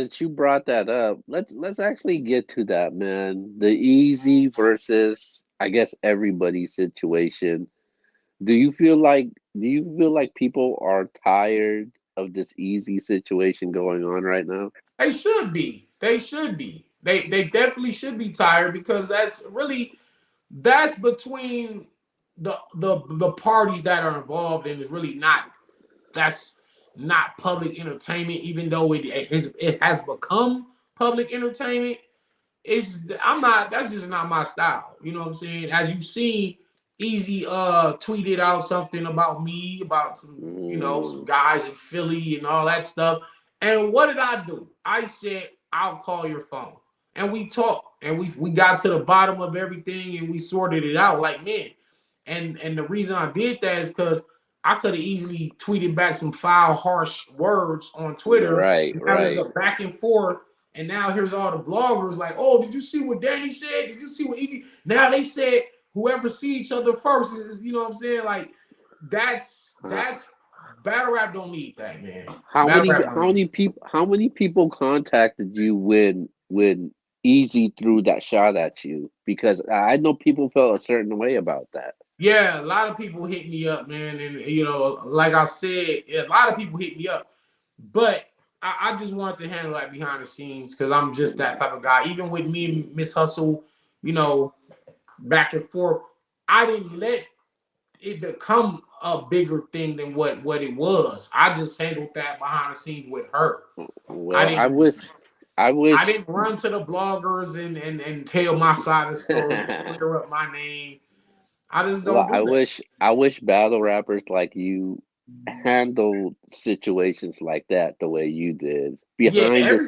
since you brought that up, let's actually get to that, man. The easy versus, I guess, everybody situation. Do you feel like people are tired of this easy situation going on right now? They should be. They should be. They definitely should be tired because that's between the parties that are involved and is really not that's not public entertainment, even though it has become public entertainment. It's I'm not that's just not my style. You know what I'm saying? As you see, Easy tweeted out something about me, about some Mm, guys in Philly and all that stuff. And what did I do? I said, I'll call your phone. And we talked and we got to the bottom of everything and we sorted it out like men. And the reason I did that is because I could have easily tweeted back some foul, harsh words on Twitter. right, And that was a right. back and forth. And now here's all the bloggers like, oh, did you see what Danny said? Did you see what Evie? Now they said whoever see each other first is, you know what I'm saying? Like Uh, that's battle rap don't need that, man. Battle rap don't need how many people contacted you when Easy threw that shot at you? Because I know people felt a certain way about that. Yeah, a lot of people hit me up, man, and like I said, a lot of people hit me up, but I just wanted to handle that behind the scenes because I'm just that type of guy. Even with me and Miss Hustle, you know, back and forth, I didn't let it become a bigger thing than what it was. I just handled that behind the scenes with her. I Well, didn't I I wish didn't run to the bloggers and tell my side of the story, clear up my name. I just well, don't do that. I wish battle rappers like you handled situations like that the way you did. Yeah, Behind the every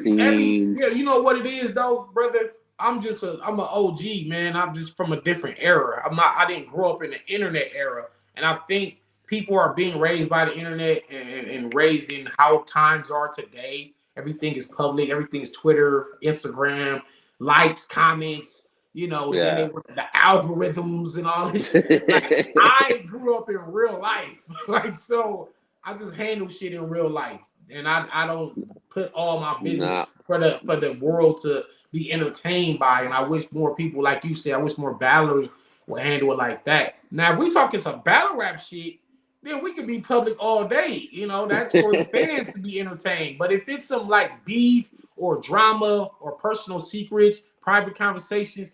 yeah, you scenes. know what it is though, brother. I'm an OG man. I'm just from a different era. I didn't grow up in the internet era, and I think people are being raised by the internet and raised in how times are today. Everything is public. Everything is Twitter, Instagram, likes, comments. And then Yeah. the algorithms and all this. Like I grew up in real life, like so. I just handle shit in real life, and I don't put all my Nah. business for the world to be entertained by. And I wish more people, like you said, I wish more battlers would handle it like that. Now, if we talking some battle rap shit, then we could be public all day. That's for the fans to be entertained. But if it's some like beef or drama or personal secrets, private conversations,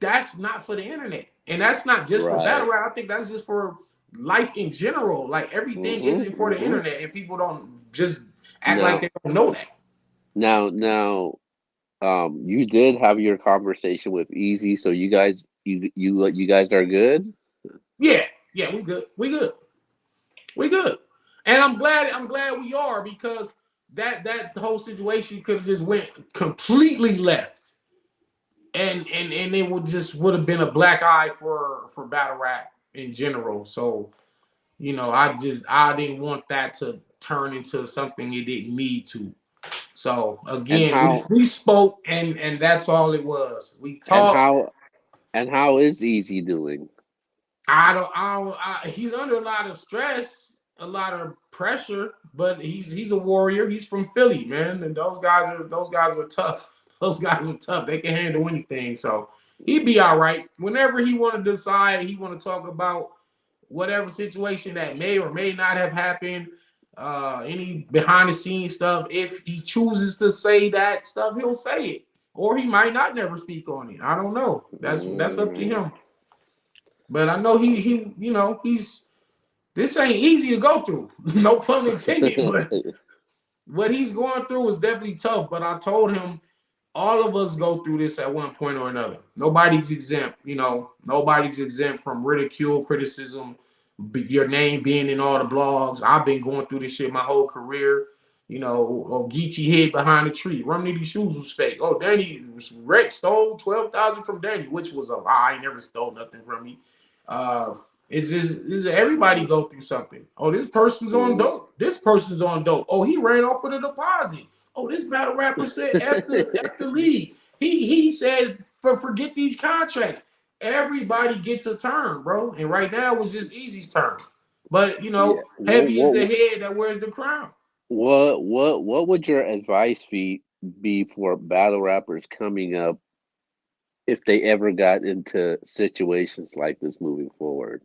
that's not for the internet. And that's not just for battle Right. rap. I think that's just for life in general. Like everything Mm-hmm. isn't for the Mm-hmm. internet, and people don't just act like Now, they don't know that. now, you did have your conversation with Easy, so you guys are good. Yeah, yeah, we good. We good. We good. And I'm glad we are because that whole situation could have just went completely left. And it would have been a black eye for battle rap in general. So, I didn't want that to turn into something it didn't need to. So And again, we how we spoke and that's all it was. We and talked. how and how is Easy doing? He's under a lot of stress, a lot of pressure, but he's a warrior. He's from Philly, man, and those guys are tough. Those guys are tough. They can handle anything. So he'd be all right. Whenever he want to decide, he want to talk about whatever situation that may or may not have happened, any behind the scenes stuff. If he chooses to say that stuff, he'll say it, or he might not never speak on it. I don't know. That's up to Mm, him. But I know he's this ain't easy to go through. No pun intended, but what he's going through is definitely tough. But I told him all of us go through this at one point or another. Nobody's exempt. Nobody's exempt from ridicule, criticism, your name being in all the blogs. I've been going through this shit my whole career. Geechee hid behind a tree. Rumney shoes was fake. Oh, Danny Rex stole 12,000 from Danny, which was a lie. He never stole nothing from me. Uh, it's just everybody go through something. Oh, this person's on mm. dope. This person's on dope. Oh, he ran off with a deposit. Oh, this battle rapper said F the league. He said forget these contracts. Everybody gets a turn, bro. And right now it was just Easy's turn. But Yeah. heavy is the head that wears the crown. What would your advice be be for battle rappers coming up if they ever got into situations like this moving forward?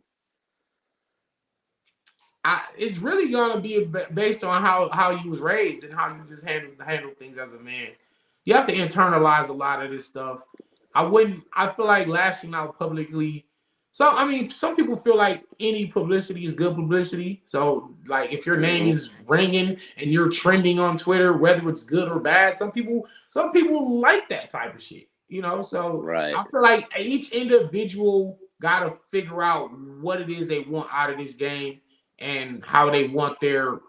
It's really gonna be based on how you was raised and how you just handle things as a man. You have to internalize a lot of this stuff. I wouldn't. I feel like lashing out publicly. So I mean, some people feel like any publicity is good publicity. So like, if your name Hmm. is ringing and you're trending on Twitter, whether it's good or bad, some people like that type of shit. So Right. I feel like each individual got to figure out what it is they want out of this game and how they want their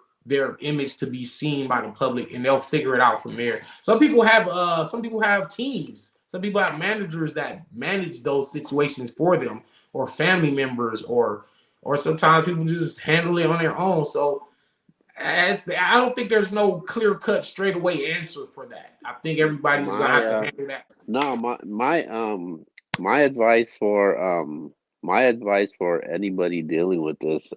image to be seen by the public, and they'll figure it out from there. Some people have teams. Some people have managers that manage those situations for them, or family members, or sometimes people just handle it on their own. So I don't think there's no clear cut straight away answer for that. I think everybody's gonna My have to handle that. no, my advice for my advice for anybody dealing with this,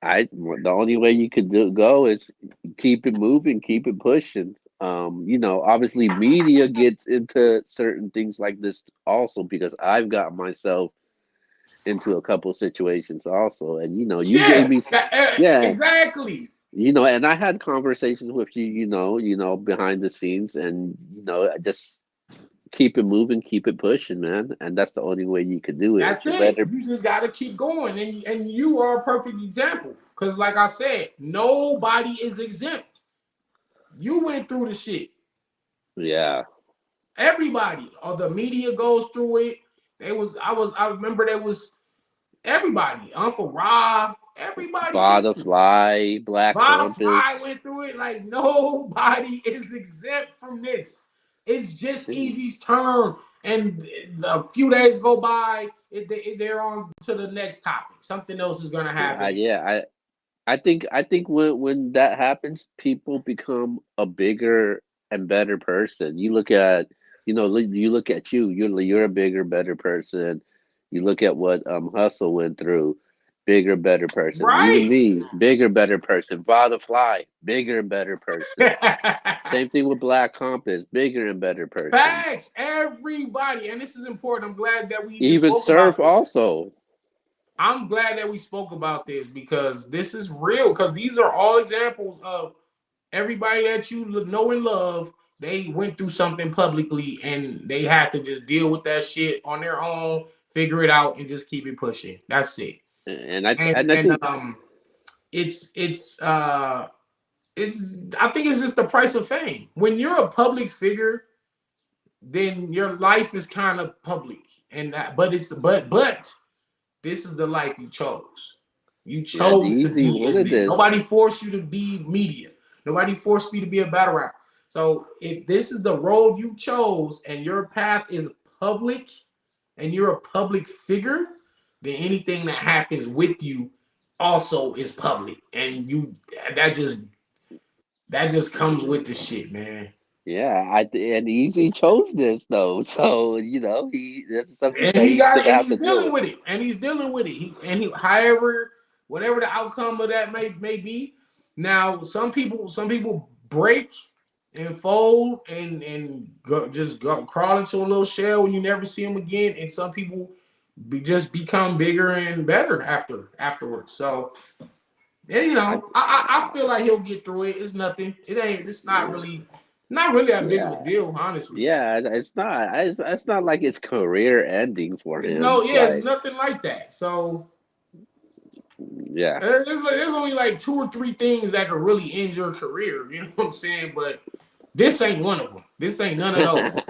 the only way you could go is keep it moving, keep it pushing. Obviously media gets into certain things like this also, because I've got myself into a couple situations also, and you gave Yeah, me yeah, exactly. and I had conversations with you, behind the scenes, and I just keep it moving, keep it pushing, man, and that's the only way you could do it. It's That's a it. better. You just got to keep going, and you are a perfect example. Because, like I said, nobody is exempt. You went through the shit. Yeah. Everybody, or the media goes through it. I remember there was everybody. Uncle Rob, everybody Vada gets it. Fly, Black Vada Fly Krampus. went through it. Like, nobody is exempt from this. It's just Mm. Easy's turn, and a few days go by, they're on to the next topic. Something else is gonna happen. Yeah, I think when that happens, people become a bigger and better person. You look at you. You're a bigger, better person. You look at what Hustle went through, bigger, better person. Even Right. me, bigger, better person. Vada Fly, bigger and better person. Same thing with Black Compass, bigger and better person. Facts. Everybody, and this is important. I'm glad that we even Even spoke about Surf this. also. I'm glad that we spoke about this because this is real. Because these are all examples of everybody that you know and love. They went through something publicly and they had to just deal with that shit on their own, figure it out, and just keep it pushing. That's it. And I And and I and think it's it's uh it's I think it's just the price of fame. When you're a public figure, then your life is kind of public, and but this is the life you chose. You yeah, the chose to easy be one in of this. this. Nobody forced you to be media. Nobody forced me to be a battle rapper. So if this is the road you chose and your path is public and you're a public figure, then anything that happens with you also is public. And that just that just comes with the shit, man. Yeah, and Easy chose this though, so he that's something And that he he's got it, gonna and have he's to deal dealing with. with it, and he's dealing with it. However, whatever the outcome of that may be. Now, some people break and fold and just go crawl into a little shell when you never see them again, and some people just become bigger and better afterwards. So, yeah, I, I feel like he'll get through it. It's nothing. It ain't. It's not really that big of a yeah, deal, honestly. yeah. It's not like it's career ending for It's no, him. yeah, it's Like, nothing like that. So yeah, there's only like two or three things that could really end your career. You know what I'm saying? But this ain't one of them. This ain't none of those.